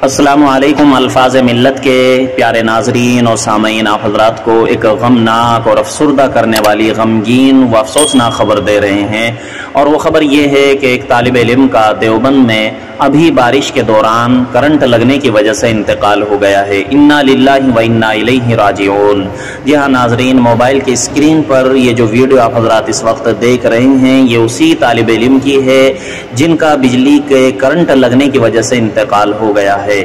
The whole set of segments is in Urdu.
السلام علیکم الفاظ ملت کے پیارے ناظرین اور سامعین، آپ حضرات کو ایک غمناک اور افسردہ کرنے والی غمگین و افسوسناک خبر دے رہے ہیں، اور وہ خبر یہ ہے کہ ایک طالب علم کا دیوبند میں ابھی بارش کے دوران کرنٹ لگنے کی وجہ سے انتقال ہو گیا ہے۔ انا للہ و انا الیہ راجعون۔ جی ہاں ناظرین، موبائل کی اسکرین پر یہ جو ویڈیو آپ حضرات اس وقت دیکھ رہے ہیں، یہ اسی طالب علم کی ہے جن کا بجلی کے کرنٹ لگنے کی وجہ سے انتقال ہو گیا ہے۔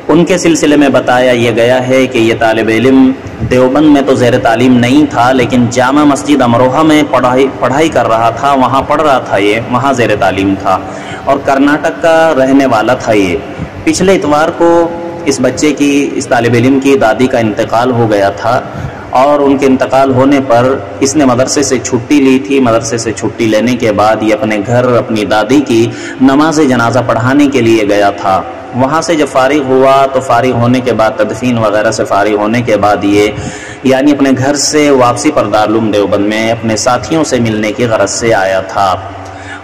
ان کے سلسلے میں بتایا یہ گیا ہے کہ یہ طالب علم دیوبند میں تو زیر تعلیم نہیں تھا، لیکن جامع مسجد امروہہ میں پڑھائی کر رہا تھا، وہاں پڑھ رہا تھا، یہ وہاں زیر تعلیم تھا، اور کرناٹک کا رہنے والا تھا۔ یہ پچھلے اتوار کو اس بچے کی، اس طالب علم کی دادی کا انتقال ہو گیا تھا، اور ان کے انتقال ہونے پر اس نے مدرسے سے چھٹی لی تھی۔ مدرسے سے چھٹی لینے کے بعد یہ اپنے گھر اپنی دادی کی نماز جنازہ پڑھانے کے لیے گیا تھا۔ وہاں سے جب فارغ ہوا تو فارغ ہونے کے بعد، تدفین وغیرہ سے فارغ ہونے کے بعد، یہ یعنی اپنے گھر سے واپسی پر دارالعلوم دیوبند میں اپنے ساتھیوں سے ملنے کی غرض سے آیا تھا،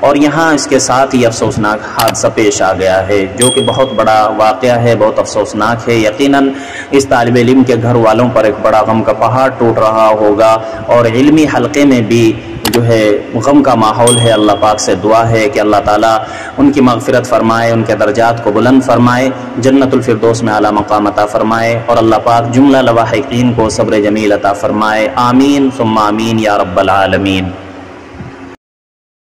اور یہاں اس کے ساتھ یہ افسوسناک حادثہ پیش آ گیا ہے، جو کہ بہت بڑا واقعہ ہے، بہت افسوسناک ہے۔ یقیناً اس طالب علم کے گھر والوں پر ایک بڑا غم کا پہاڑ ٹوٹ رہا ہوگا، اور علمی حلقے میں بھی جو ہے غم کا ماحول ہے۔ اللہ پاک سے دعا ہے کہ اللہ تعالیٰ ان کی مغفرت فرمائے، ان کے درجات کو بلند فرمائے، جنت الفردوس میں اعلیٰ مقام عطا فرمائے، اور اللہ پاک جملہ لواحقین کو صبر جمیل عطا فرمائے۔ آمین ثم آمین یا رب العالمین۔